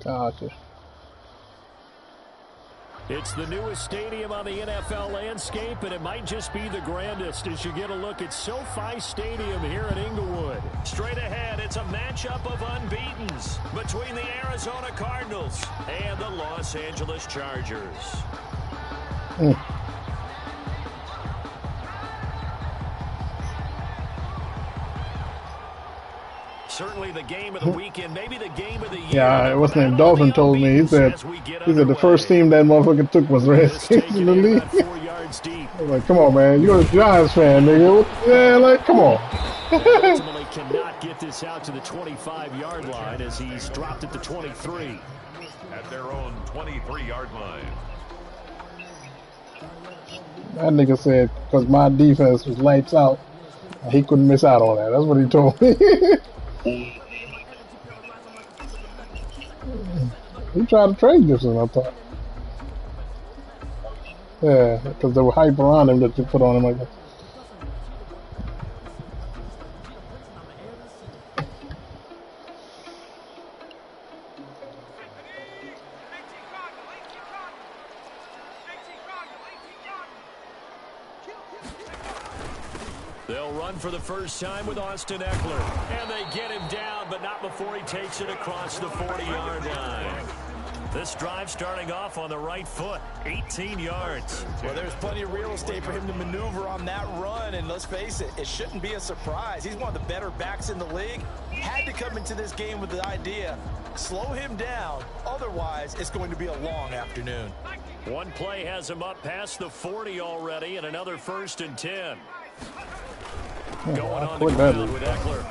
Gotcha. It's the newest stadium on the NFL landscape, and it might just be the grandest as you get a look at SoFi Stadium here in Inglewood. Straight ahead, it's a matchup of unbeatens between the Arizona Cardinals and the Los Angeles Chargers. Certainly the game of the weekend, maybe the game of the year. Yeah, what's his name? Dolphin told me. He said the first team that motherfucker took was Redskins in the league. I was like, come on, man. You're a Giants fan, nigga. Yeah, like, come on. Ultimately cannot get this out to the 25-yard line as he's dropped it to 23. At their own 23-yard line. That nigga said, because my defense was lights out, he couldn't miss out on that. That's what he told me. He tried to trade Gibson, I thought. Yeah, because there were hype around him that you put on him like that. They'll run for the first time with Austin Eckler. And they get him down, but not before he takes it across the 40-yard line. This drive starting off on the right foot, 18 yards. Well, there's plenty of real estate for him to maneuver on that run, and let's face it, it shouldn't be a surprise. He's one of the better backs in the league. Had to come into this game with the idea, slow him down, otherwise it's going to be a long afternoon. One play has him up past the 40 already, and another 1st and 10. Going on the ground with Eckler.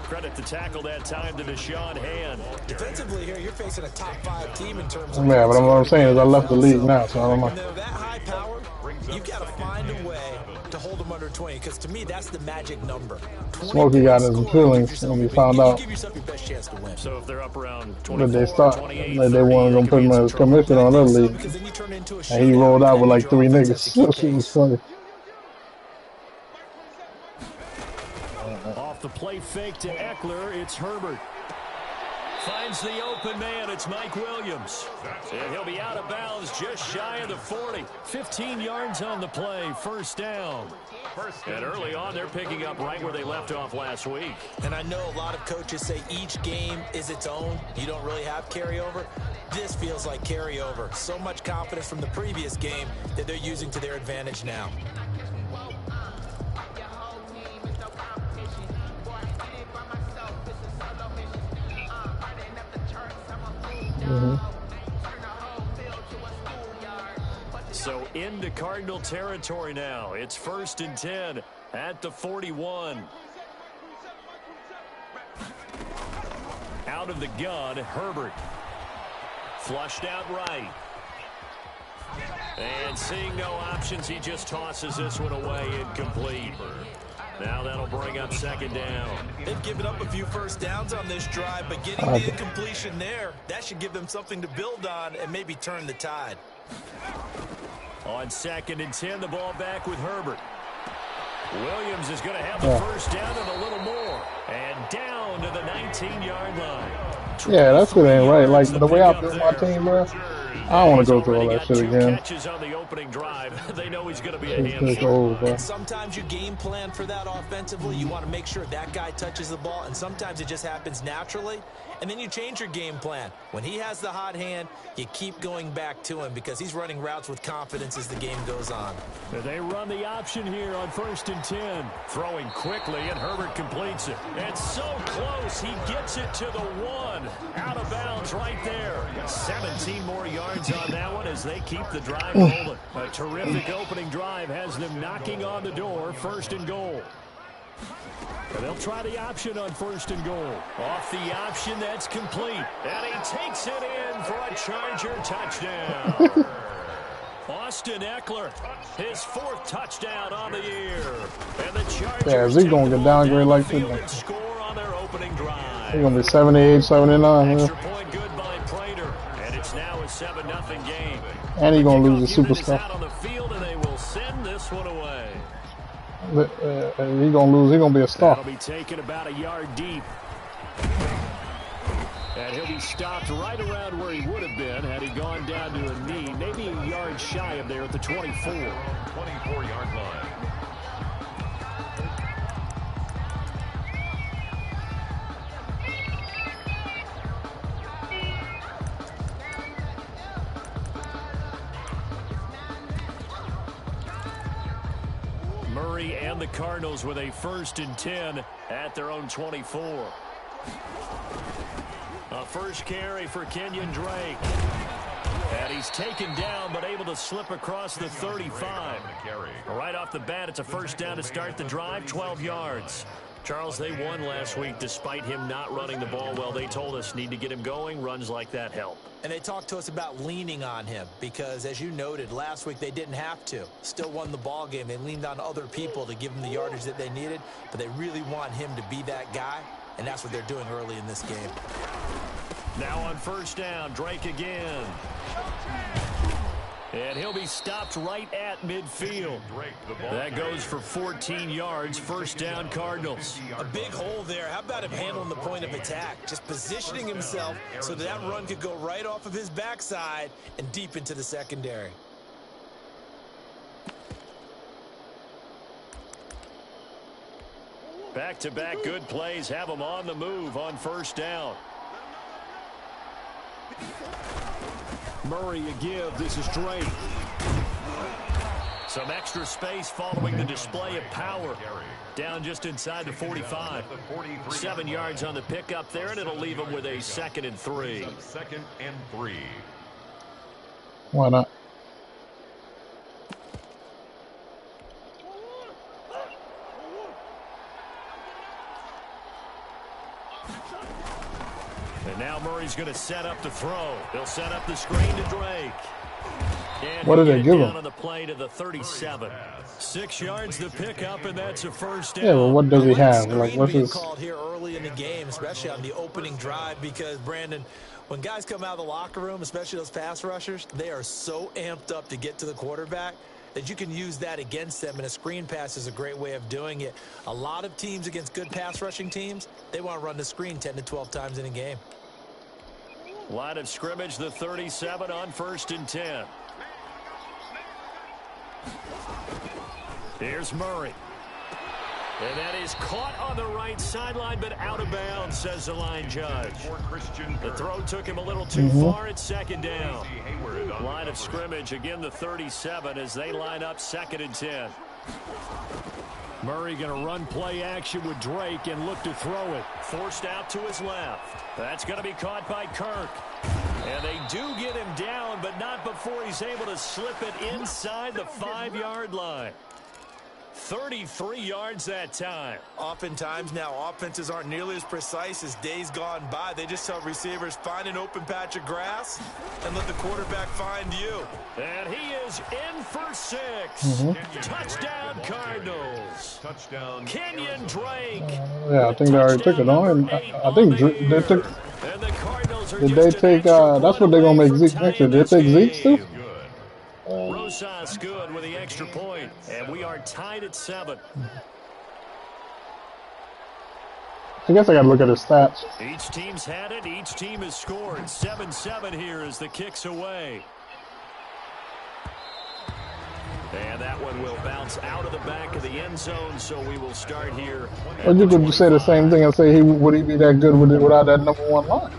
Credit the tackle that time to Deshaun Hand. Defensively here, you're facing a top 5 team in terms of... Yeah, but what I'm saying is I left the league now, so I don't know. When they're that high power, you got to find a way to hold them under 20, because to me, that's the magic number. Smokey got his feelings when he found out give yourself your best chance to win. So if they're up around 24, that they start, 28, that they weren't going to put him as commissioner on their league. And he rolled out with like 3 niggas. That shit was funny. Off the play fake to Eckler, it's Herbert. Finds the open man, it's Mike Williams. And he'll be out of bounds just shy of the 40. 15 yards on the play, 1st down. And early on, they're picking up right where they left off last week. And I know a lot of coaches say each game is its own. You don't really have carryover. This feels like carryover. So much confidence from the previous game that they're using to their advantage now. So into Cardinal territory now. It's 1st and 10 at the 41. Out of the gun, Herbert. Flushed out right. And seeing no options, he just tosses this one away incomplete. Now that'll bring up 2nd down. They've given up a few 1st downs on this drive, but getting the incompletion there, that should give them something to build on and maybe turn the tide. On 2nd and 10, the ball back with Herbert. Williams is going to have the 1st down and a little more. And down to the 19-yard line. Yeah, that's what ain't right. Like, the way I built my team, bro, I don't want to go through all that shit again. Catches on the opening drive. They know he's going to be a handful. Old, and sometimes you game plan for that offensively. You want to make sure that guy touches the ball, and sometimes it just happens naturally. And then you change your game plan. When he has the hot hand, you keep going back to him because he's running routes with confidence as the game goes on. They run the option here on 1st and 10. Throwing quickly, and Herbert completes it. And so close, he gets it to the 1. Out of bounds right there. 17 more yards on that one as they keep the drive rolling. A terrific opening drive has them knocking on the door. 1st and goal. And they'll try the option on 1st and goal. Off the option, that's complete. And he takes it in for a Charger touchdown. Austin Eckler, his 4th touchdown on the year. And the Chargers yeah, is he going to get downgraded like that? Score on their opening drive. He's going to be 78, 79. Extra point good by Prater. And it's now a 7-0 game. And he's going to lose the superstar. Out on the field, and they will send this one away. He's gonna lose. He's gonna be a star. That'll be taken about a yard deep. And he'll be stopped right around where he would have been had he gone down to a knee, maybe a yard shy of there at the 24. 24-yard line. Murray and the Cardinals with a 1st and 10 at their own 24. A first carry for Kenyon Drake. And he's taken down but able to slip across the 35. Right off the bat, it's a first down to start the drive, 12 yards. Charles, they won last week despite him not running the ball well. They told us need to get him going. Runs like that help. And they talked to us about leaning on him because, as you noted, last week they didn't have to. Still won the ball game. They leaned on other people to give them the yardage that they needed, but they really want him to be that guy, and that's what they're doing early in this game. Now on first down, Drake again. And he'll be stopped right at midfield. That goes for 14 yards, first down Cardinals. A big hole there. How about him handling the point of attack? Just positioning himself so that run could go right off of his backside and deep into the secondary. Back-to-back good plays have him on the move on first down. Murray a give. This is Drake. Some extra space following the display of power. Down just inside the 45. 7 yards on the pickup there, and it'll leave him with a 2nd and 3. 2nd and 3. Why not? And now Murray's going to set up the throw. He'll set up the screen to Drake. And what did they give him? On the play to the 37. 6 yards the pickup, and that's a first down. Yeah, well, what does he have? Like, what's his... called here early in the game, especially on the opening drive, because, Brandon, when guys come out of the locker room, especially those pass rushers, they are so amped up to get to the quarterback that you can use that against them, and a screen pass is a great way of doing it. A lot of teams against good pass rushing teams, they want to run the screen 10 to 12 times in a game. Line of scrimmage, the 37 on 1st and 10. Here's Murray. And that is caught on the right sideline, but out of bounds, says the line judge. The throw took him a little too far at 2nd down. Line of scrimmage, again the 37 as they line up 2nd and 10. Murray going to run play action with Drake and look to throw it. Forced out to his left. That's going to be caught by Kirk. And they do get him down, but not before he's able to slip it inside the 5-yard line. 33 yards that time. Oftentimes now offenses aren't nearly as precise as days gone by. They just tell receivers, find an open patch of grass and let the quarterback find you. And he is in for 6. Touchdown Cardinals. Touchdown Kenyon Drake. Yeah, I think they already took it on. I think they took... And the Cardinals are Did they take... that's what they're going to make Zeke next year. Did they take Zeke too? Rosas good with the extra point, and we are tied at 7. I guess I got to look at his stats. Each team's had it. Each team has scored. 7-7 here as the kick's away. And that one will bounce out of the back of the end zone, so we will start here. Or you could say the same thing and say, would he be that good without that number 1 line?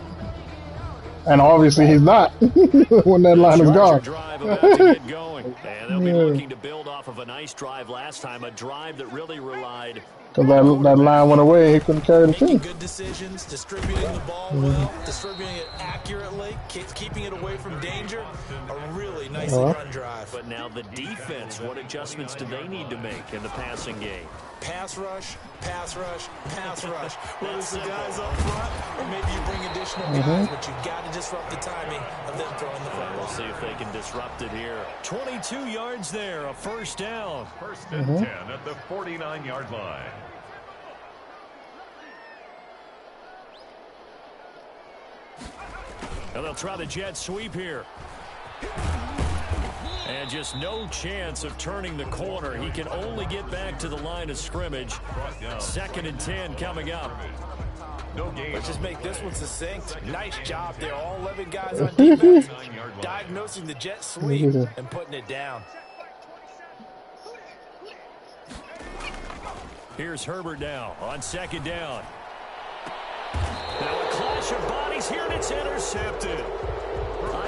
And obviously he's not when that line is gone. Drive about to get going. And they'll be looking to build off of a nice drive last time, a drive that really relied. Because that line went away, he couldn't carry the team. Good decisions, distributing the ball well, distributing it accurately, keeping it away from danger. A really nicely run drive. But now the defense, what adjustments do they need to make in the passing game? Pass rush, pass rush, pass rush. Whether it's the guys up front or maybe you bring additional guys, but you've got to disrupt the timing of them throwing the football. We'll see if they can disrupt it here. 22 yards there, a first down. 1st and 10 at the 49-yard line. And they'll try the jet sweep here. And just no chance of turning the corner. He can only get back to the line of scrimmage. 2nd and 10 coming up. No game. Let's just make this one succinct. Nice job there. All 11 guys on defense. Diagnosing the jet sweep and putting it down. Here's Herbert now on 2nd down. Now a clash of bodies here, and it's intercepted.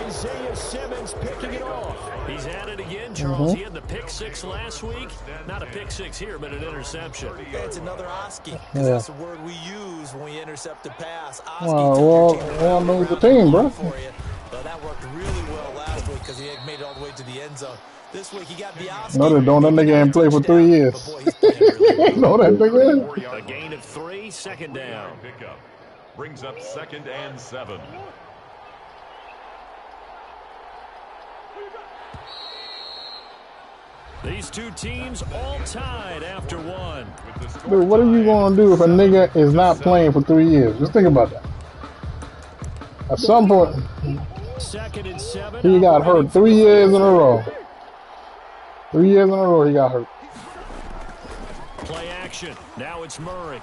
Isaiah Simmons picking it off. He's at it again, Charles. He had the pick 6 last week. Not a pick 6 here, but an interception. Yeah, it's another Oski. That's the word we use when we intercept a pass. Oski well, knows the team, bro. For you. Well, that worked really well last week because he had made it all the way to the end zone. This week he got the Oski. No, they don't. That nigga ain't play for 3 years. No, that nigga. A gain of 3, 2nd down. Pickup brings up 2nd and 7. These two teams all tied after 1. Dude, what are you going to do if a nigga is not playing for 3 years? Just think about that. At some point, 2nd and 7. he got hurt 3 years in a row. 3 years in a row he got hurt. Play action. Now it's Murray.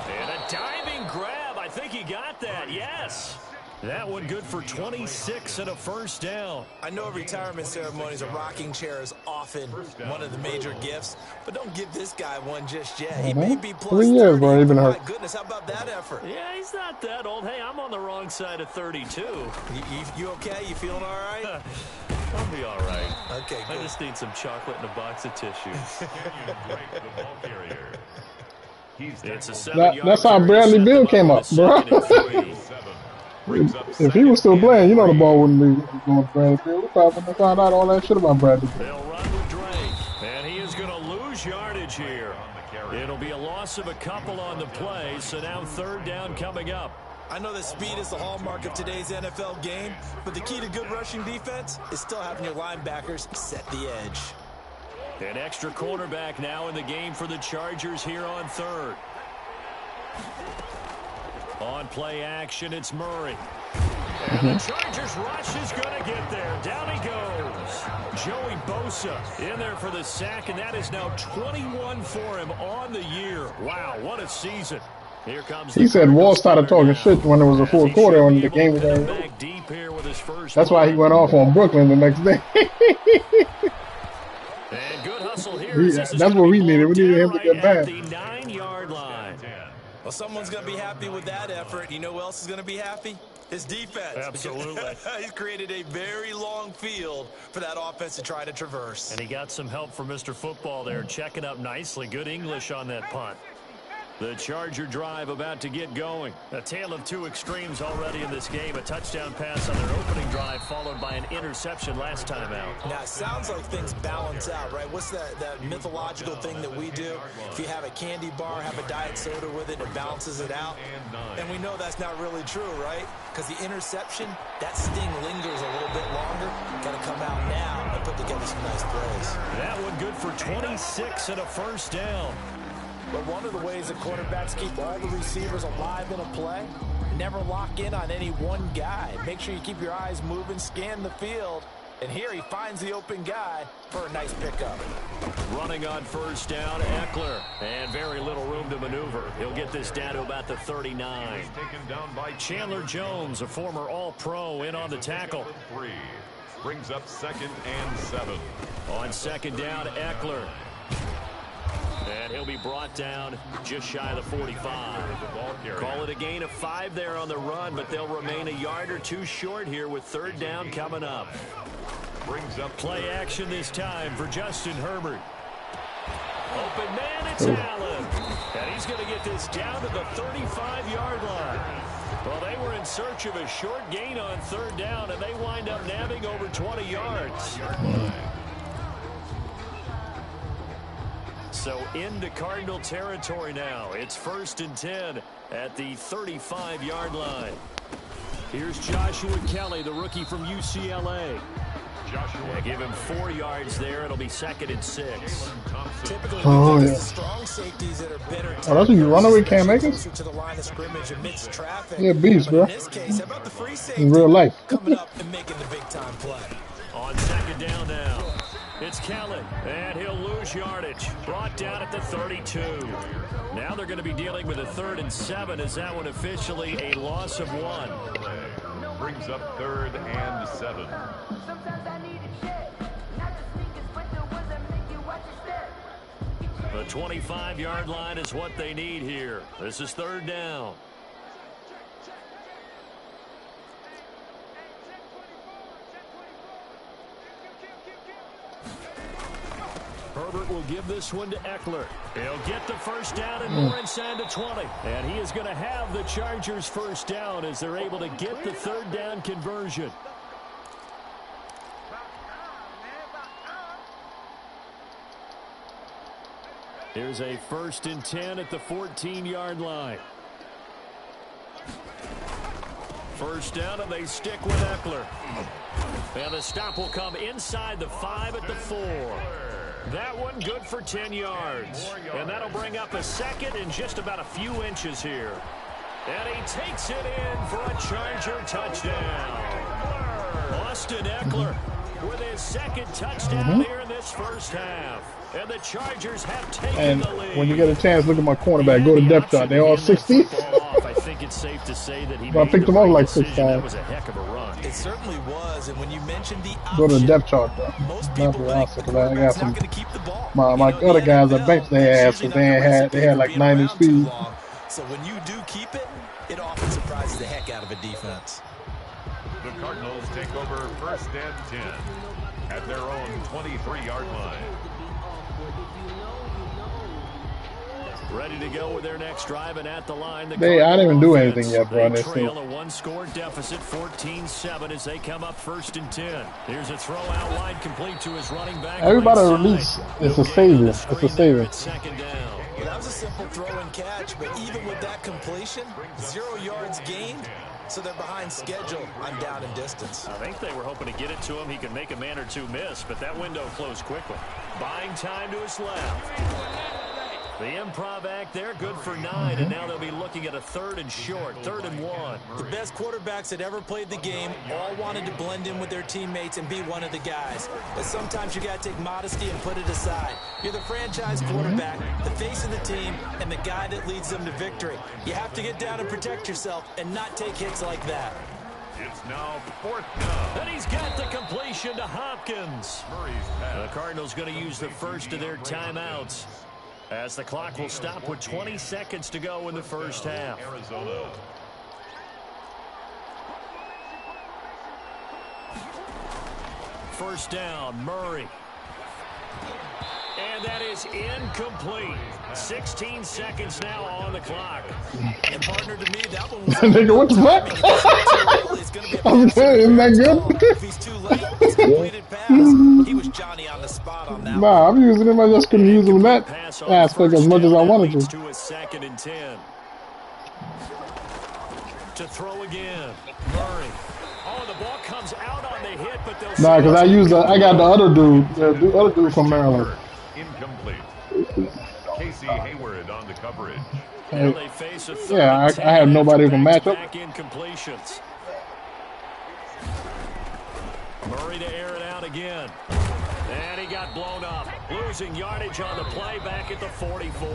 And a diving grab. I think he got that. Yes. That one good for 26 and a 1st down. I know retirement ceremonies, a rocking chair is often one of the major gifts, but don't give this guy one just yet. He may be plus 3 years, 30. bro. He's been hurt. My goodness, how about that effort? Yeah, he's not that old. Hey, I'm on the wrong side of 32. You okay? You feeling all right? I'll be all right. Okay, good. I just need some chocolate and a box of tissues. It's a 7-yard That's how Bradley Beal came up, bro. If he was still playing, you know the ball wouldn't be going to Bradley Beal. We probably found out all that shit about Bradley Beal. They'll run with Drake, and he is going to lose yardage here. It'll be a loss of a couple on the play, so now 3rd down coming up. I know that speed is the hallmark of today's NFL game, but the key to good rushing defense is still having your linebackers set the edge. An extra cornerback now in the game for the Chargers here on 3rd. On play action, it's Murray. And the Chargers rush is going to get there. Down he goes. Joey Bosa in there for the sack, and that is now 21 for him on the year. Wow, what a season. Here comes he said Wall started talking shit when it was a 4th quarter when the game was over. That's why he went off on Brooklyn the next day. And good hustle here. That's what we needed. We needed him to get back. The 9-yard line. Well, someone's going to be happy with that effort. You know who else is going to be happy? His defense. Absolutely. He's created a very long field for that offense to try to traverse. And he got some help from Mr. Football there, checking up nicely. Good English on that punt. The Charger drive about to get going. A tale of 2 extremes already in this game. A touchdown pass on their opening drive, followed by an interception last time out. Now, it sounds like things balance out, right? What's that mythological thing that we do? If you have a candy bar, have a diet soda with it, it balances it out. And we know that's not really true, right? Because the interception, that sting lingers a little bit longer. Got to come out now and put together some nice plays. That one good for 26 and a 1st down. But one of the ways that quarterbacks keep all the receivers alive in a play, never lock in on any one guy. Make sure you keep your eyes moving, scan the field. And here he finds the open guy for a nice pickup. Running on 1st down, Eckler. And very little room to maneuver. He'll get this down to about the 39. Chandler Jones, a former All-Pro, in on the tackle. Brings up 2nd and 7. On 2nd down, Eckler. And he'll be brought down just shy of the 45. Call it a gain of 5 there on the run, but they'll remain a yard or 2 short here with 3rd down coming up. Brings up play action this time for Justin Herbert. Open man, it's Allen. And he's going to get this down to the 35-yard line. Well, they were in search of a short gain on 3rd down, and they wind up nabbing over 20 yards. So into Cardinal territory now. It's 1st and 10 at the 35-yard line. Here's Joshua Kelly, the rookie from UCLA. Yeah, give him 4 yards there. It'll be 2nd and 6. Typically, Oh, it's yeah. the strong safeties that are better. Oh, that's when you run away, Cam Akers? Closer to the line of scrimmage amidst traffic. Yeah, beast, But bro. in this case, how about the free safety In real life. coming up and making the big time play? On 2nd down now, it's Kelly, and he'll lose yardage. Brought down at the 32. Now they're going to be dealing with a 3rd and 7. Is that one officially a loss of 1? Brings up 3rd and 7. The 25-yard line is what they need here. This is 3rd down. Herbert will give this one to Eckler. He'll get the 1st down and more inside the 20. And he is going to have the Chargers 1st down as they're able to get the 3rd down conversion. Here's a 1st and 10 at the 14-yard line. 1st down, and they stick with Eckler. And the stop will come inside the 5 at the 4. That one good for 10 yards. And that'll bring up a 2nd and just about a few inches here. And he takes it in for a Charger touchdown. Austin Eckler with his 2nd touchdown here in this 1st half. And the Chargers have taken the lead. When you get a chance, look at my cornerback. Go to depth chart. They're all 60. I think it's safe to say that he Well, I picked them up like 6 That times. was a heck of a run. It certainly was, and when you mentioned the option, Go to the depth chart, bro. most Not people the think roster, the 'cause I got quarterback's some. not going to keep the ball. My You know, other the guys, I NFL, benched their that's ass usually because they not the had recipe like for being 90 around too speed. long. So when you do keep it, it often surprises the heck out of a defense. The Cardinals take over 1st and 10 at their own 23-yard line. Ready to go with their next drive, and at the line, the I didn't even do Cardinal anything yet, bro. They They trail still- a 1-score deficit, 14-7, as they come up 1st and 10. Here's a throw out wide, complete to his running back. Everybody right release side. is No a gain on savior. the It's a screen there savior. at 2nd down. Well, that was a simple throw and catch, but even with that completion, 0 yards gained, so they're behind schedule on down and distance. I think they were hoping to get it to him. He could make a man or two miss, but that window closed quickly. Buying time to his left. The improv act there, good for 9, and now they'll be looking at a 3rd and short, 3rd and 1. The best quarterbacks that ever played the game all wanted to blend in with their teammates and be one of the guys. But sometimes you got to take modesty and put it aside. You're the franchise quarterback, the face of the team, and the guy that leads them to victory. You have to get down and protect yourself and not take hits like that. It's now 4th down. And he's got the completion to Hopkins. Murray's The pass. Cardinals going to use the first of their timeouts, as the clock will stop with 20 seconds to go in the 1st half. Arizona. First down, Murray. And that is incomplete. 16 seconds now on the clock. And partner, to me, that one was Nigga, what the fuck? It's going to be a I'm pass saying, isn't that good? If he's too late, it's a completed pass. He was Johnny on the spot on that one. Nah, I'm using him. I just couldn't use him in that Pass on aspect as first much as I down, wanted that leads to. to a 2nd and 10. To throw again, Murray. Oh, the ball comes out on the hit, but they'll Nah, because I got the other dude, the other dude from Maryland. Incomplete. Casey Hayward on the coverage. Now they face a 3rd Yeah, and I 10 had nobody who can match up. back incompletions. Murray to air it out again. And he got blown up. Losing yardage on the play back at the 44.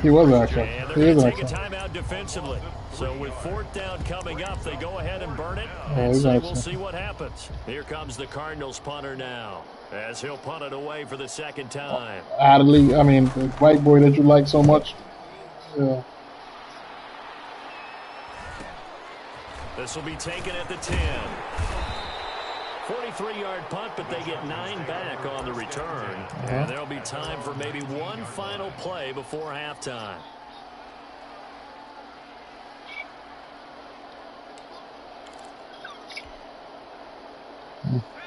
He was actually. And they're He going is to take a actually. timeout defensively. So with 4th down coming up, they go ahead and burn it. Yeah, And he's so actually. we'll see what happens. Here comes the Cardinals punter now, as he'll punt it away for the 2nd time. Adley, I mean, the white boy that you like so much. Yeah. This will be taken at the 10. 43-yard punt, but they get 9 back on the return. And there'll be time for maybe one final play before halftime.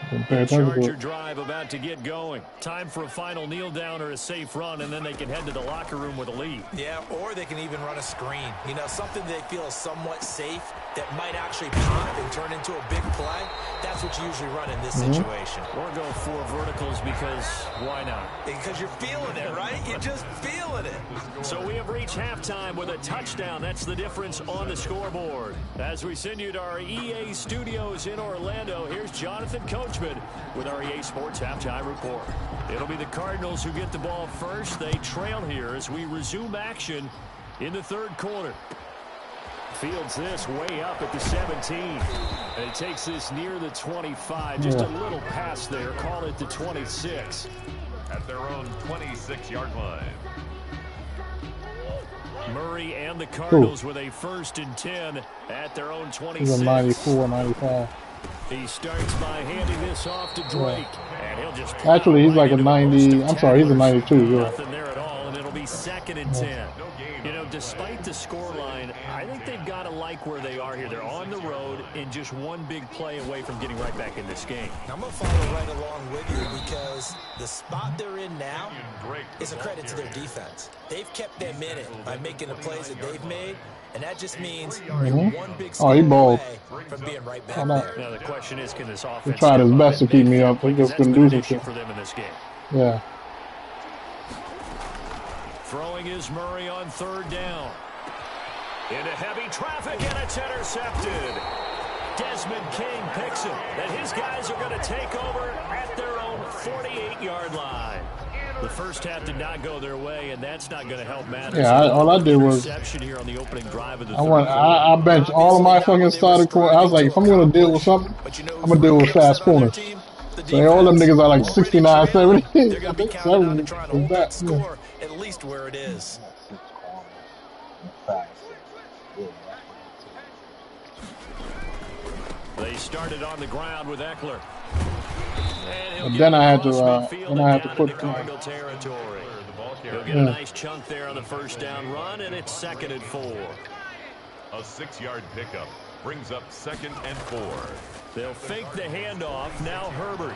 Pay attention to Charger it. drive about to get going. Time for a final kneel down or a safe run, and then they can head to the locker room with a lead. Yeah, or they can even run a screen. You know, something they feel is somewhat safe that might actually pop and turn into a big play. That's what you usually run in this situation. Or go 4 verticals because why not? Because you're feeling it, right? You're just feeling it. So we have reached halftime with a touchdown. That's the difference on the scoreboard. As we send you to our EA studios in Orlando, here's Jonathan Coachman with our EA Sports Halftime Report. It'll be the Cardinals who get the ball first. They trail here as we resume action in the third quarter. Fields this way up at the 17. And he takes this near the 25. Just a little pass there. Call it the 26. At their own 26-yard line. Murray and the Cardinals with a 1st and 10 at their own 26. He's a 94, 95. He starts by handing this off to Drake. And he'll just Actually, he's like a 90. I'm sorry, he's a 92. Yeah. Nothing there at all, and it'll be 2nd and 10. You know, despite the scoreline, I think they've got to like where they are here. They're on the road and just one big play away from getting right back in this game. I'm going to follow right along with you because the spot they're in now is a credit to their defense. They've kept them in it by making the plays that they've made, and that just means you're one big score away from being right back there. Now, the question is, can this offense... He tried his best to keep me up. He just couldn't do some shit for them in this game. Yeah. Throwing is Murray on 3rd down. Into heavy traffic, and it's intercepted. Desmond King picks it, and his guys are going to take over at their own 48-yard line. The first half did not go their way, and that's not going to help matters. Yeah, all I did was here on the opening drive of the I benched all of my fucking started corners. I was like, if I'm going to deal with something, I'm going to deal with fast corners. So all them niggas are like 69, 70. They're going to be counting on to try to hold that score at least where it is. They started on the ground with Eckler. And then I had to put Cardinal territory. He'll get a nice chunk there on the 1st down run, and it's 2nd and 4. A 6-yard pickup brings up 2nd and 4. They'll fake the handoff. Now Herbert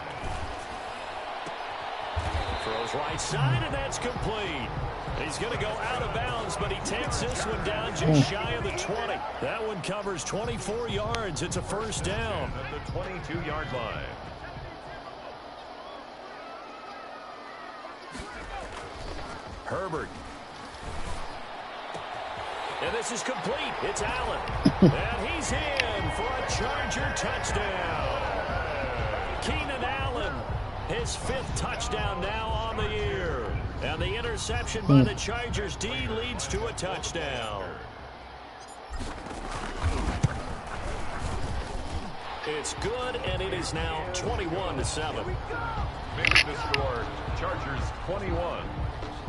throws right side, and that's complete. He's going to go out of bounds, but he takes this one down just shy of the 20. That one covers 24 yards. It's a 1st down. At the 22-yard line. Herbert. And this is complete. It's Allen. And he's in for a Charger touchdown. Keenan Allen, his 5th touchdown now on the year. And the interception by the Chargers D leads to a touchdown. It's good, and it is now 21-7. Makes the score, Chargers 21,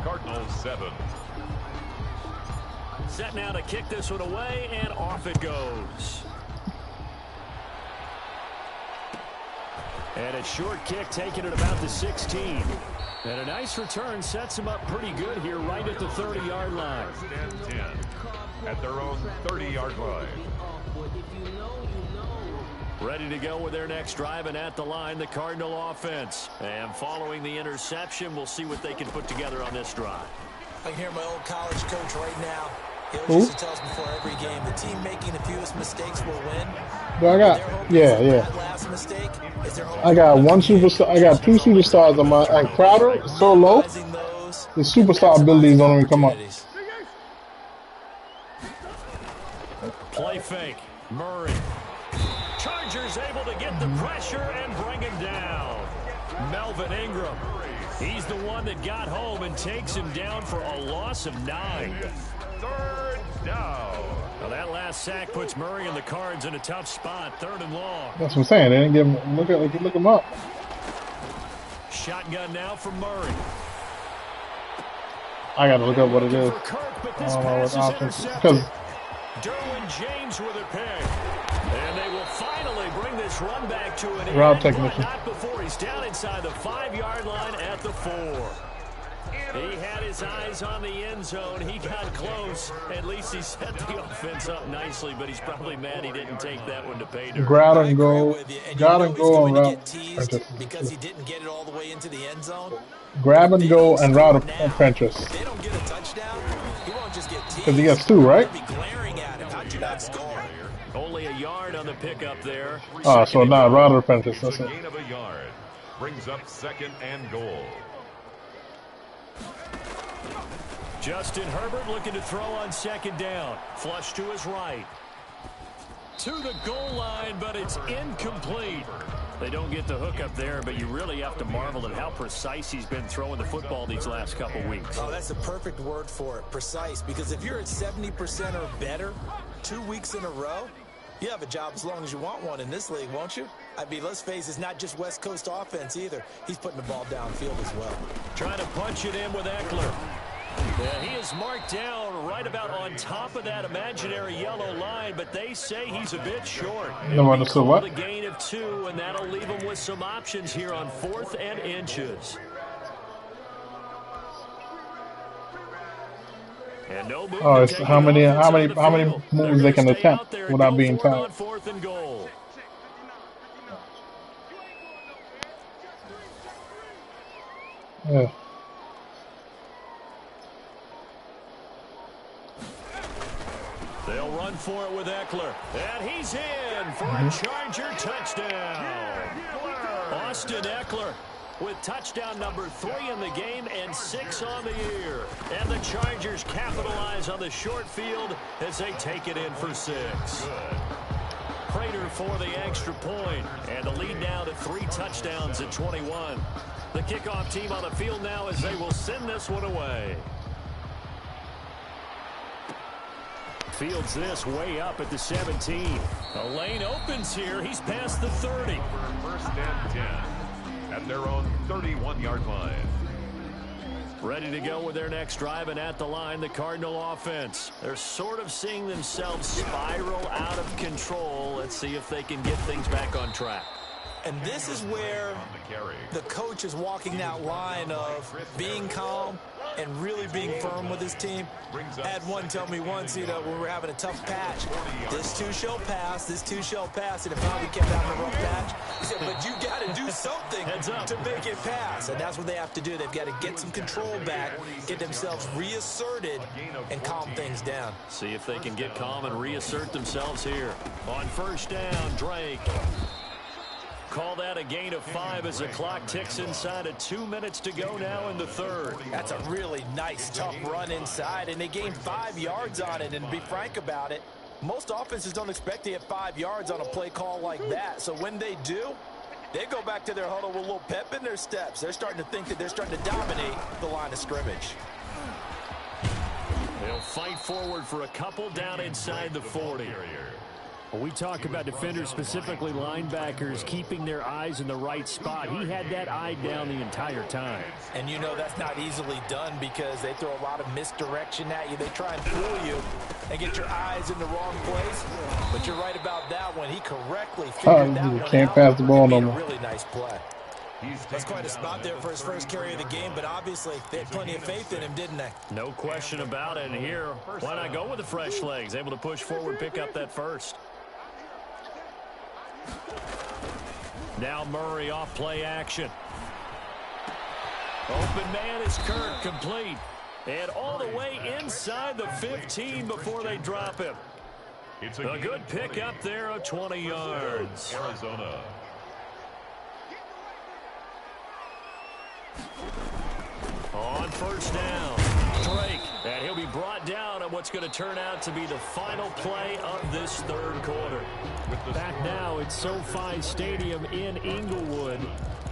Cardinals 7. Set now to kick this one away, and off it goes. And a short kick taken at about the 16. And a nice return sets him up pretty good here right at the 30-yard line. 1st and 10 at their own 30-yard line. Ready to go with their next drive, and at the line, the Cardinal offense. And following the interception, we'll see what they can put together on this drive. I can hear my old college coach right now. He always used to tell us before every game, the team making the fewest mistakes will win. I got, that last mistake is their I got 2 superstars on my, and Crowder is so low. The superstar abilities don't even come up. Play fake. Murray. Chargers able to get the pressure and bring him down. Melvin Ingram. He's the one that got home and takes him down for a loss of 9. 3rd down. Well, that last sack puts Murray and the Cards in a tough spot. 3rd and long. That's what I'm saying. They didn't give him, look him up. Shotgun now from Murray. I got to look up what it is. Kirk, but this I don't know what options. Derwin James with a pick. And they will finally bring this run back to an route end, technician. Not before he's down inside the 5-yard line at the 4. He had his his eyes on the end zone. He got close. At least he set the offense up nicely, but he's probably mad he didn't take that one to pay dirt. Grab and go. Grab and go and route. Because he didn't get it all the way into the end zone. Grab and go and route apprentice. If they don't get a touchdown, he won't just get teased. Because he gets 2, right? He'll be glaring at him. How'd you not score? Only a yard on the pickup there. Oh, so now route apprentice. That's it. Gain of a yard. Brings up 2nd and goal. Justin Herbert looking to throw on 2nd down. Flush to his right. To the goal line, but it's incomplete. They don't get the hook up there, but you really have to marvel at how precise he's been throwing the football these last couple weeks. Oh, that's a perfect word for it, precise. Because if you're at 70% or better 2 weeks in a row, you have a job as long as you want one in this league, won't you? I mean, let's face it, it's not just West Coast offense either. He's putting the ball downfield as well. Trying to punch it in with Eckler. Yeah, he is marked down right about on top of that imaginary yellow line, but they say he's a bit short. No one to what? A gain of 2, and that'll leave him with some options here on 4th and inches. And no movement. Oh, it's how many moves they can attempt without being tied. 4th and goal. Yeah. They'll run for it with Eckler. And he's in for a Charger touchdown. Austin Eckler with touchdown number 3 in the game and 6 on the year. And the Chargers capitalize on the short field as they take it in for 6. Prater for the extra point. And the lead now to 3 touchdowns at 21. The kickoff team on the field now as they will send this one away. Fields this way up at the 17. The lane opens here. He's past the 30. 1st and 10 at their own 31-yard line. Ready to go with their next drive, and at the line, the Cardinal offense. They're sort of seeing themselves spiral out of control. Let's see if they can get things back on track. And this is where the coach is walking that line of being calm and really being firm with his team. I had one tell me once, when we were having a tough patch, this too shall pass, this too shall pass, and it finally kept having a rough patch. He said, but you got to do something to make it pass, and that's what they have to do. They've got to get some control back, get themselves reasserted, and calm things down. See if they can get calm and reassert themselves here. On 1st down, Drake. Call that a gain of 5 as the clock ticks inside of 2 minutes to go now in the 3rd. That's a really nice, tough run inside, and they gained 5 yards on it. And to be frank about it, most offenses don't expect to hit 5 yards on a play call like that. So when they do, they go back to their huddle with a little pep in their steps. They're starting to think that they're starting to dominate the line of scrimmage. They'll fight forward for a couple down inside the 40. When we talk about defenders, specifically linebackers, keeping their eyes in the right spot, he had that eye down the entire time. And that's not easily done because they throw a lot of misdirection at you. They try and fool you and get your eyes in the wrong place. But you're right about that one. He correctly figured that one out. Can't pass the ball no more. Really nice play. That's quite a spot there for his first carry of the game, but obviously they had plenty of faith in him, didn't they? No question about it. And here, why not go with the fresh legs? Able to push forward, pick up that first. Now Murray off play action. Open man is Kirk, complete. And all the way inside the 15 before they drop him. It's a good pick up there of 20 yards. Arizona. On 1st down, Drake. And he'll be brought down on what's going to turn out to be the final play of this 3rd quarter. Back now at SoFi Stadium in Inglewood.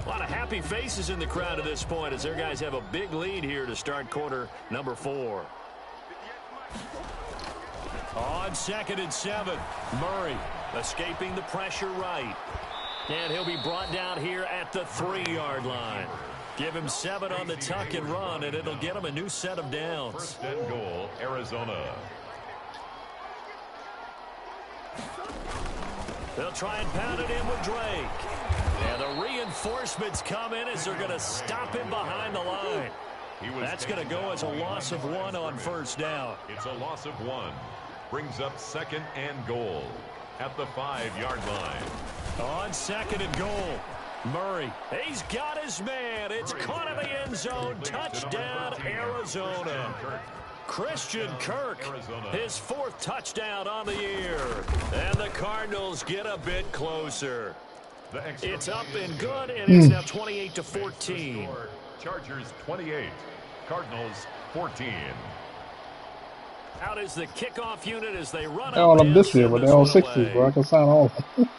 A lot of happy faces in the crowd at this point as their guys have a big lead here to start quarter number 4. On 2nd and 7, Murray escaping the pressure right. And he'll be brought down here at the 3-yard line. Give him 7 on the tuck and run, and it'll get him a new set of downs. 1st and goal, Arizona. They'll try and pound it in with Drake. And the reinforcements come in as they're going to stop him behind the line. That's going to go as a loss of 1 on first down. It's a loss of 1. Brings up 2nd and goal at the 5-yard line. On 2nd and goal, Murray. He's got his man. It's caught in the end zone. Touchdown, Arizona. Christian Kirk, his 4th touchdown on the year. And the Cardinals get a bit closer. It's up and good, and it's now 28-14. Chargers 28, Cardinals 14. Out is the kickoff unit as they run all up of them this year, and but send they're all this one 60s, away. bro. I can sign all of them.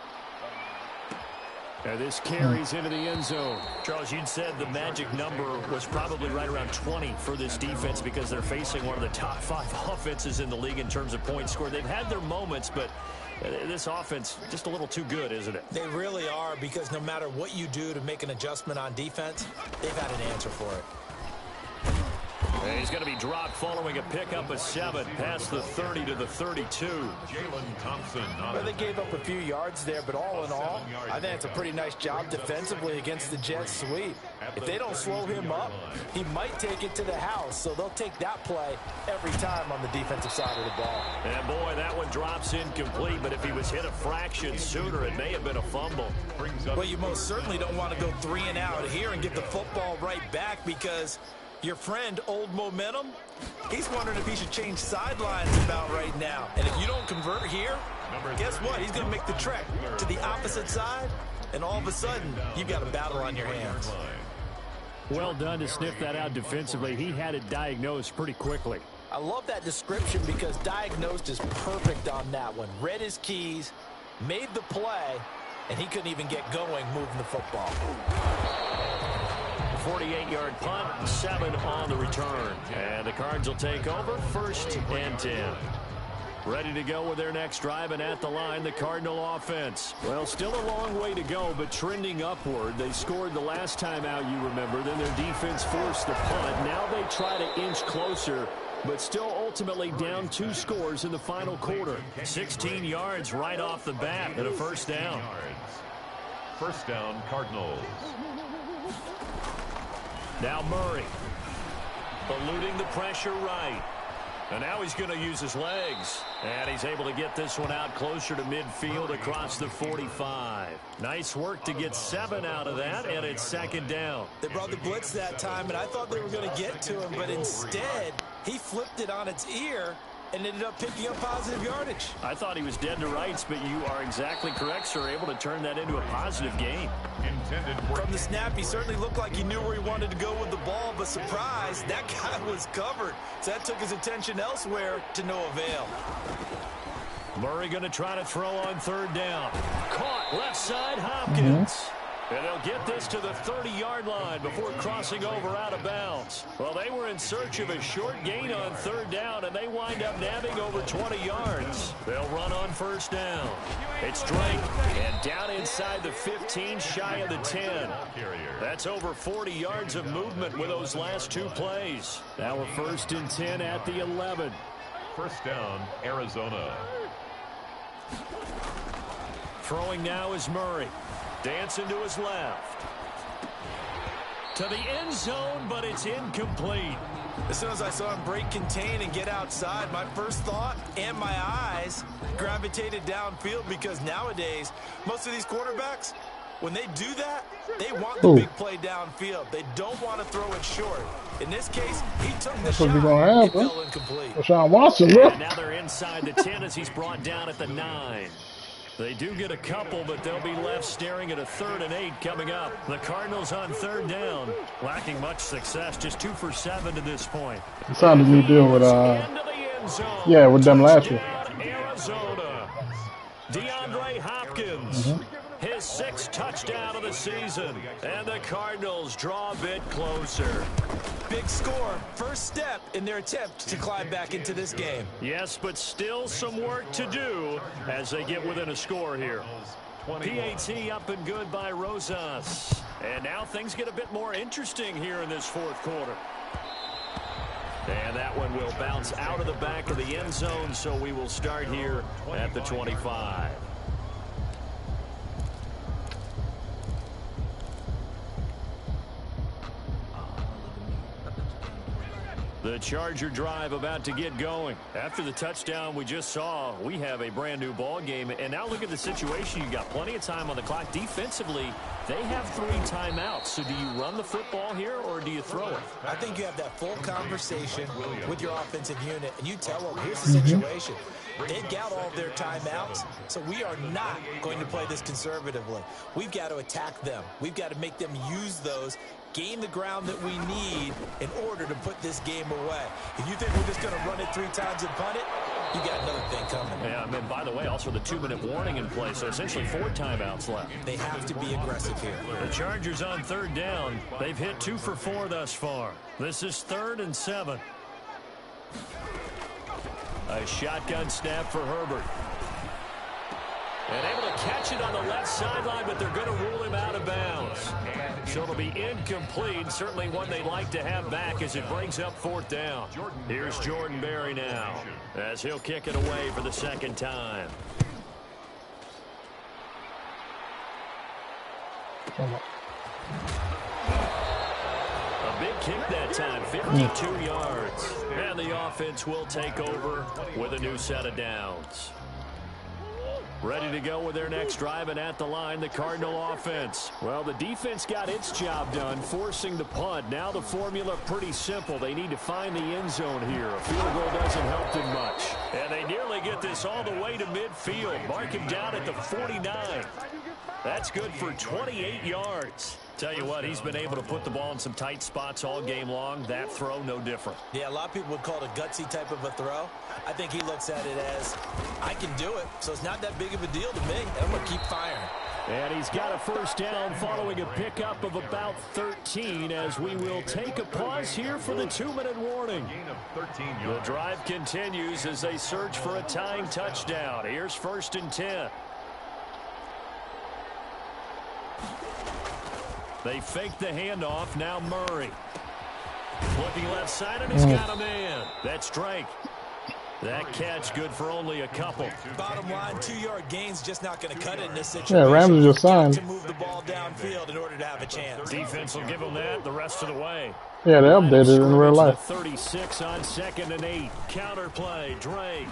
And this carries into the end zone. Charles, you'd said the magic number was probably right around 20 for this defense because they're facing one of the top 5 offenses in the league in terms of points scored. They've had their moments, but this offense just a little too good, isn't it? They really are, because no matter what you do to make an adjustment on defense, they've had an answer for it. And he's going to be dropped following a pickup of 7 past the 30 to the 32. Jalen Thompson. Well, they gave up a few yards there, but all in all, I think it's a pretty nice job defensively against the Jets sweep. If they don't slow him up, he might take it to the house, so they'll take that play every time on the defensive side of the ball. And boy, that one drops incomplete, but if he was hit a fraction sooner, it may have been a fumble. Well, you most certainly don't want to go 3 and out here and get the football right back, because your friend, Old Momentum, he's wondering if he should change sidelines about right now. And if you don't convert here, guess what? He's going to make the trek to the opposite side, and all of a sudden, you've got a battle on your hands. Well done to sniff that out defensively. He had it diagnosed pretty quickly. I love that description, because diagnosed is perfect on that one. Read his keys, made the play, and he couldn't even get going moving the football. 48-yard punt, 7 on the return. And the Cards will take over 1st and 10. Ready to go with their next drive, and at the line, the Cardinal offense. Well, still a long way to go, but trending upward. They scored the last time out, you remember. Then their defense forced the punt. Now they try to inch closer, but still ultimately down 2 scores in the final quarter. 16 yards right off the bat and a 1st down. 1st down, Cardinals. Now Murray, eluding the pressure right. And now he's going to use his legs. And he's able to get this one out closer to midfield across the 45. Nice work to get 7 out of that, and it's 2nd down. They brought the blitz that time, and I thought they were going to get to him, but instead, he flipped it on its ear and ended up picking up positive yardage. I thought he was dead to rights, but you are exactly correct, sir. Able to turn that into a positive gain. From the snap, he certainly looked like he knew where he wanted to go with the ball, but surprise, that guy was covered. So that took his attention elsewhere to no avail. Murray going to try to throw on 3rd down. Caught left side, Hopkins. And they'll get this to the 30-yard line before crossing over out of bounds. Well, they were in search of a short gain on 3rd down, and they wind up nabbing over 20 yards. They'll run on 1st down. It's Drake, and down inside the 15, shy of the 10. That's over 40 yards of movement with those last 2 plays. Now a 1st and 10 at the 11. 1st down, Arizona. Throwing now is Murray. Dancing to his left. To the end zone, but it's incomplete. As soon as I saw him break contain and get outside, my first thought and my eyes gravitated downfield, because nowadays, most of these quarterbacks, when they do that, they want the big play downfield. They don't want to throw it short. In this case, he took the shot. It fell incomplete. Deshaun Watson, bro. And now they're inside the 10 as he's brought down at the 9. They do get a couple, but they'll be left staring at a 3rd and 8 coming up. The Cardinals on 3rd down, lacking much success, just 2 for 7 to this point. He signed a new deal with yeah, with them last year. Arizona. DeAndre Hopkins. His 6th touchdown of the season. And the Cardinals draw a bit closer. Big score. First step in their attempt to climb back into this game. Yes, but still some work to do as they get within a score here. PAT up and good by Rosas. And now things get a bit more interesting here in this 4th quarter. And that one will bounce out of the back of the end zone, so we will start here at the 25. The Charger drive about to get going. After the touchdown we just saw, we have a brand new ball game. And now look at the situation. You got plenty of time on the clock. Defensively, they have 3 timeouts. So do you run the football here or do you throw it? I think you have that full conversation with your offensive unit, and you tell them, here's the situation. They've got all their timeouts, so we are not going to play this conservatively. We've got to attack them. We've got to make them use those, gain the ground that we need in order to put this game away. If you think we're just going to run it 3 times and punt it, you got another thing coming. Yeah, and then, by the way, also the 2-minute warning in play, so essentially 4 timeouts left. They have to be aggressive here. The Chargers on 3rd down. They've hit 2 for 4 thus far. This is 3rd and 7. A shotgun snap for Herbert. And able to catch it on the left sideline, but they're going to rule him out of bounds. So it'll be incomplete. Certainly one they'd like to have back as it brings up 4th down. Here's Jordan Berry now as he'll kick it away for the 2nd time. A big kick that time, 52 yards. And the offense will take over with a new set of downs. Ready to go with their next drive, and at the line, the Cardinal offense. Well, the defense got its job done, forcing the punt. Now the formula pretty simple. They need to find the end zone here. A field goal doesn't help them much. And they nearly get this all the way to midfield. Mark him down at the 49. That's good for 28 yards. Tell you what, he's been able to put the ball in some tight spots all game long. That throw, no different. Yeah, a lot of people would call it a gutsy type of a throw. I think he looks at it as, I can do it, so it's not that big of a deal to me. I'm going to keep firing. And he's got a 1st down following a pickup of about 13 as we will take a pause here for the 2-minute warning. The drive continues as they search for a tying touchdown. Here's 1st and 10. They fake the handoff. Now Murray. Looking left side, and he's got a man. That's Drake. That catch good for only a couple. Bottom line, 2-yard gains just not going to cut it in this situation. Yeah, Ramsey just signed. To move the ball downfield in order to have a chance. Defense will give them that the rest of the way. Yeah, they updated it in real life. 36 on 2nd and 8. Counter play, Drake.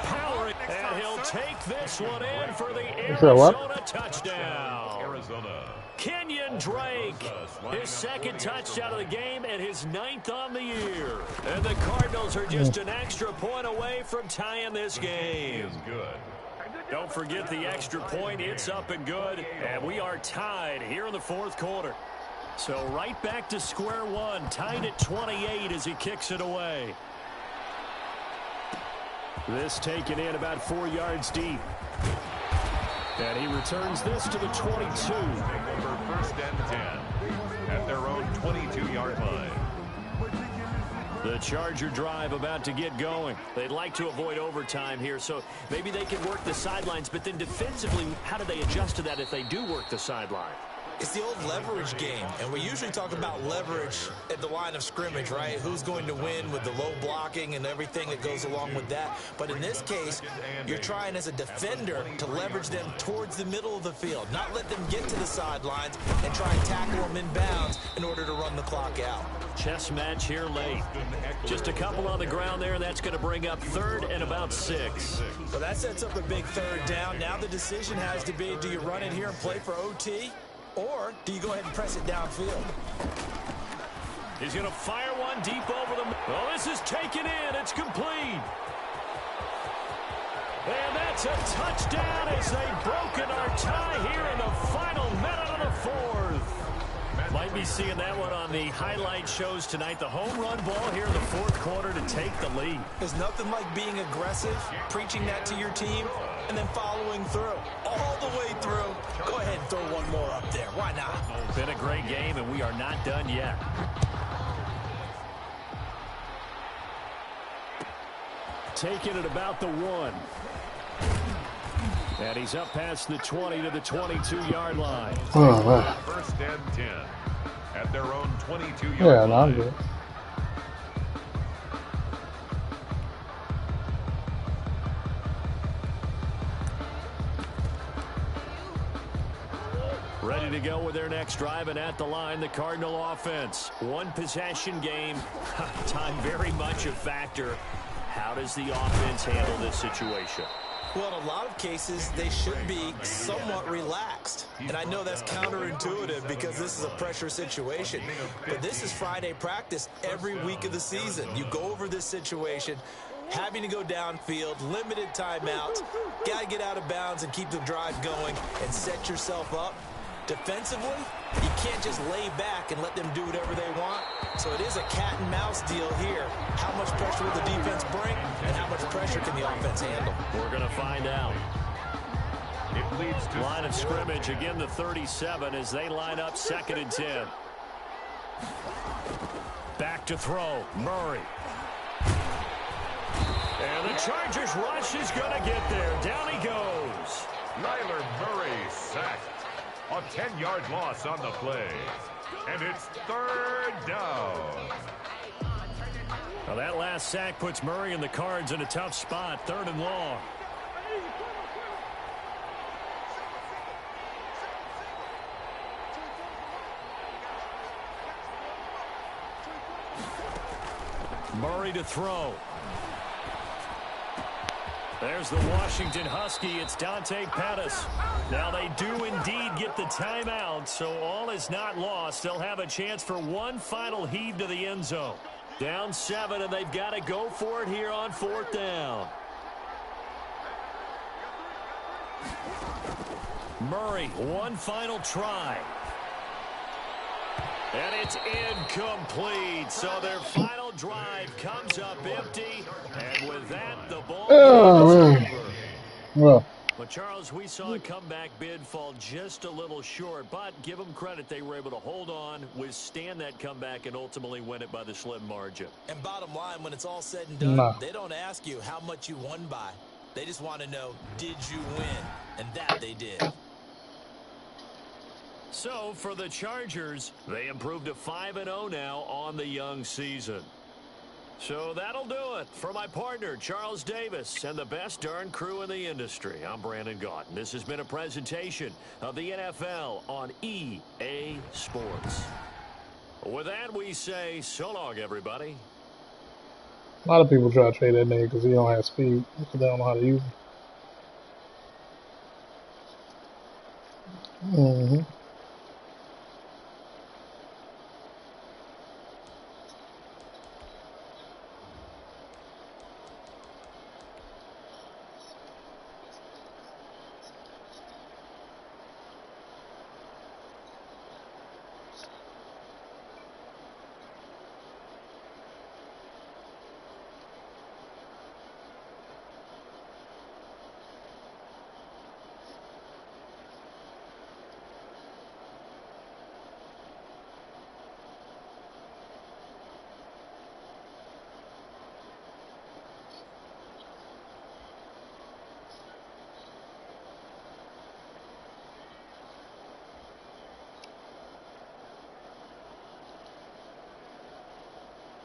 Powering, and he'll take this one in for the Arizona touchdown. Arizona. Kenyon Drake, his 2nd touchdown of the game and his 9th on the year. And the Cardinals are just an extra point away from tying this game. Don't forget the extra point. It's up and good. And we are tied here in the 4th quarter. So right back to square one, tied at 28 as he kicks it away. This taken in about 4 yards deep. And he returns this to the 22. Over 1st and 10 at their own 22-yard line. The Charger drive about to get going. They'd like to avoid overtime here, so maybe they can work the sidelines. But then defensively, how do they adjust to that if they do work the sideline? It's the old leverage game, and we usually talk about leverage at the line of scrimmage, right? Who's going to win with the low blocking and everything that goes along with that. But in this case, you're trying as a defender to leverage them towards the middle of the field, not let them get to the sidelines and try and tackle them in bounds in order to run the clock out. Chess match here late. Just a couple on the ground there, and that's going to bring up 3rd and about 6. So that sets up a big 3rd down. Now the decision has to be, do you run it here and play for OT? Or do you go ahead and press it downfield? He's going to fire one deep over the... Well, this is taken in. It's complete. And that's a touchdown as they've broken our tie here in the final minute of the 4th. Might be seeing that one on the highlight shows tonight. The home run ball here in the 4th quarter to take the lead. There's nothing like being aggressive, preaching that to your team, and then following through. All the way through. Go ahead and throw one more up there. Why not? Been a great game, and we are not done yet. Taking it about the 1. And he's up past the 20 to the 22-yard line. Oh, man. 1st and 10 at their own 22-yard Yeah, line. no, I'm good. Ready to go with their next drive, and at the line, the Cardinal offense. One possession game. Time very much a factor. How does the offense handle this situation? Well, in a lot of cases, they should be somewhat relaxed. And I know that's counterintuitive because this is a pressure situation. But this is Friday practice every week of the season. You go over this situation, having to go downfield, limited timeouts, got to get out of bounds and keep the drive going and set yourself up. Defensively, you can't just lay back and let them do whatever they want. So it is a cat and mouse deal here. How much pressure will the defense bring, and how much pressure can the offense handle? We're going to find out. It leads to line of scrimmage, again the 37 as they line up 2nd and 10. Back to throw, Murray. And the Chargers rush is going to get there. Down he goes. Kyler Murray sacked. A 10-yard loss on the play. And it's 3rd down. Now that last sack puts Murray and the Cards in a tough spot. 3rd and long. Murray to throw. There's the Washington Husky. It's Dante Pettis. Now they do indeed get the timeout, so all is not lost. They'll have a chance for one final heave to the end zone. Down 7, and they've got to go for it here on 4th down. Murray, one final try. And it's incomplete. So their final drive comes up empty. And with that, the ball goes over. Well, But, Charles, we saw a comeback bid fall just a little short. But give them credit. They were able to hold on, withstand that comeback, and ultimately win it by the slim margin. And bottom line, when it's all said and done, they don't ask you how much you won by. They just want to know, did you win? And that they did. So, for the Chargers, they improved to 5-0 now on the young season. So that'll do it. For my partner, Charles Davis, and the best darn crew in the industry, I'm Brandon Gaudin. This has been a presentation of the NFL on EA Sports. With that, we say so long, everybody. a lot of people try to trade that nigga because he don't have speed. Because they don't know how to use him.